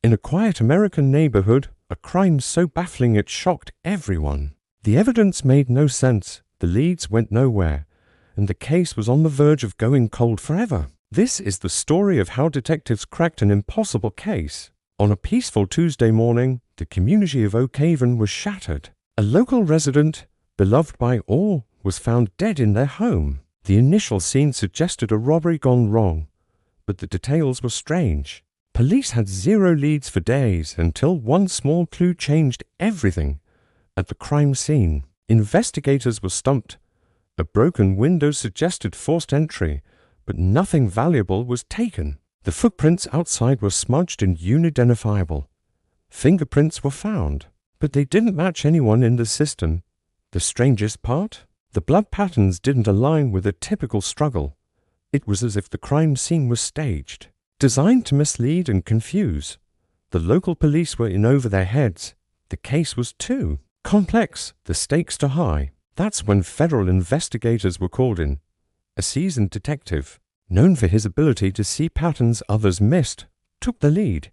In a quiet American neighborhood, a crime so baffling it shocked everyone. The evidence made no sense, the leads went nowhere, and the case was on the verge of going cold forever. This is the story of how detectives cracked an impossible case. On a peaceful Tuesday morning, the community of Oak Haven was shattered. A local resident, beloved by all, was found dead in their home. The initial scene suggested a robbery gone wrong, but the details were strange. Police had zero leads for days until one small clue changed everything. At the crime scene, investigators were stumped. A broken window suggested forced entry, but nothing valuable was taken. The footprints outside were smudged and unidentifiable. Fingerprints were found, but they didn't match anyone in the system. The strangest part? The blood patterns didn't align with a typical struggle. It was as if the crime scene was staged, designed to mislead and confuse. The local police were in over their heads. The case was too complex, the stakes too high. That's when federal investigators were called in. A seasoned detective, known for his ability to see patterns others missed, took the lead.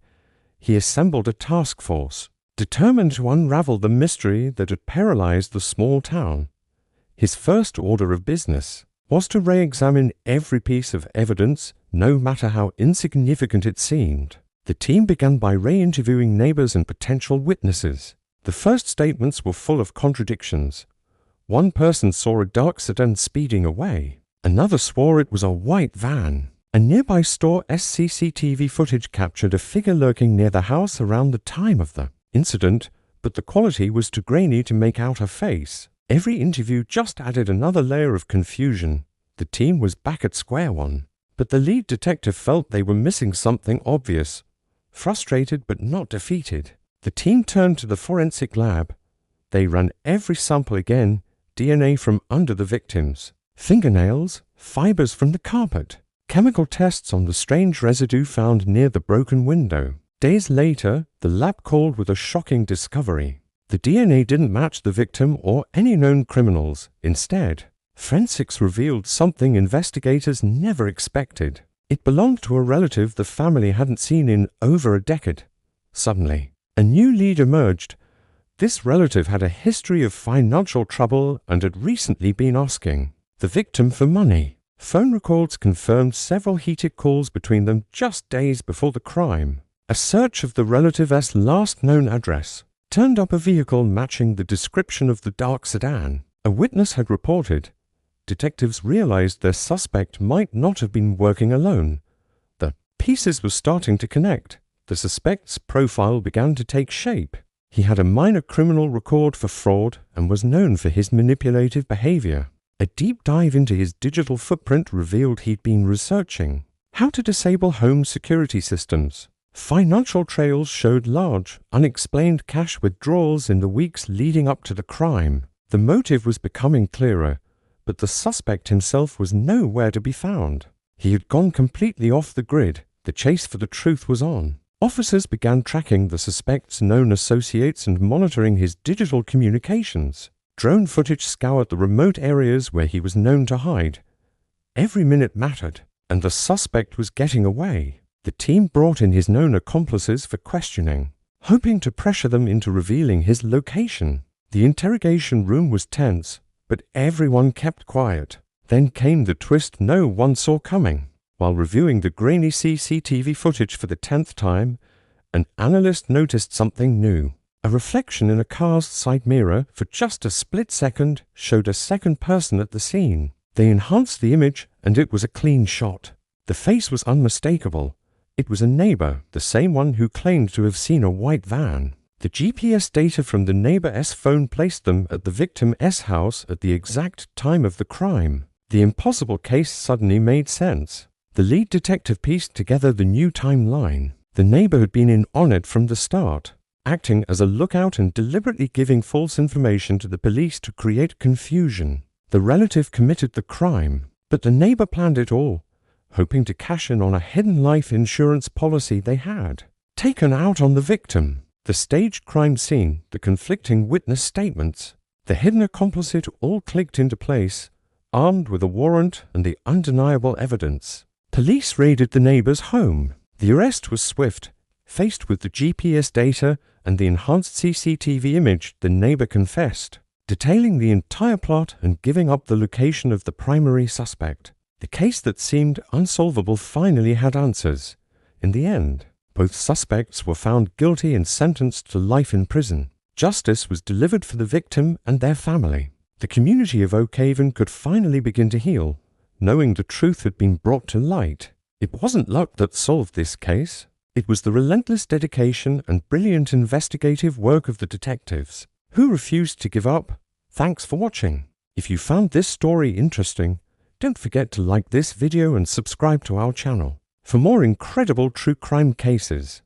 He assembled a task force, determined to unravel the mystery that had paralyzed the small town. His first order of business was to re-examine every piece of evidence, no matter how insignificant it seemed. The team began by re-interviewing neighbors and potential witnesses. The first statements were full of contradictions. One person saw a dark sedan speeding away. Another swore it was a white van. A nearby store CCTV footage captured a figure lurking near the house around the time of the incident, but the quality was too grainy to make out her face. Every interview just added another layer of confusion. The team was back at square one, but the lead detective felt they were missing something obvious. Frustrated but not defeated, the team turned to the forensic lab. They ran every sample again, DNA from under the victims, fingernails, fibers from the carpet, chemical tests on the strange residue found near the broken window. Days later, the lab called with a shocking discovery. The DNA didn't match the victim or any known criminals. Instead, forensics revealed something investigators never expected. It belonged to a relative the family hadn't seen in over a decade. Suddenly, a new lead emerged. This relative had a history of financial trouble and had recently been asking the victim for money. Phone records confirmed several heated calls between them just days before the crime. A search of the relative's last known address turned up a vehicle matching the description of the dark sedan. A witness had reported. Detectives realized their suspect might not have been working alone. The pieces were starting to connect. The suspect's profile began to take shape. He had a minor criminal record for fraud and was known for his manipulative behavior. A deep dive into his digital footprint revealed he'd been researching how to disable home security systems. Financial trails showed large, unexplained cash withdrawals in the weeks leading up to the crime. The motive was becoming clearer, but the suspect himself was nowhere to be found. He had gone completely off the grid. The chase for the truth was on. Officers began tracking the suspect's known associates and monitoring his digital communications. Drone footage scoured the remote areas where he was known to hide. Every minute mattered, and the suspect was getting away. The team brought in his known accomplices for questioning, hoping to pressure them into revealing his location. The interrogation room was tense, but everyone kept quiet. Then came the twist no one saw coming. While reviewing the grainy CCTV footage for the 10th time, an analyst noticed something new. A reflection in a car's side mirror for just a split second showed a second person at the scene. They enhanced the image and it was a clean shot. The face was unmistakable. It was a neighbor, the same one who claimed to have seen a white van. The GPS data from the neighbor's phone placed them at the victim's house at the exact time of the crime. The impossible case suddenly made sense. The lead detective pieced together the new timeline. The neighbor had been in on it from the start, acting as a lookout and deliberately giving false information to the police to create confusion. The relative committed the crime, but the neighbor planned it all, hoping to cash in on a hidden life insurance policy they had. Taken out on the victim, the staged crime scene, the conflicting witness statements, the hidden accomplice, it all clicked into place, armed with a warrant and the undeniable evidence. Police raided the neighbor's home. The arrest was swift. Faced with the GPS data and the enhanced CCTV image, the neighbor confessed, detailing the entire plot and giving up the location of the primary suspect. The case that seemed unsolvable finally had answers. In the end, both suspects were found guilty and sentenced to life in prison. Justice was delivered for the victim and their family. The community of Oak Haven could finally begin to heal, knowing the truth had been brought to light. It wasn't luck that solved this case. It was the relentless dedication and brilliant investigative work of the detectives, who refused to give up. Thanks for watching. If you found this story interesting, don't forget to like this video and subscribe to our channel for more incredible true crime cases.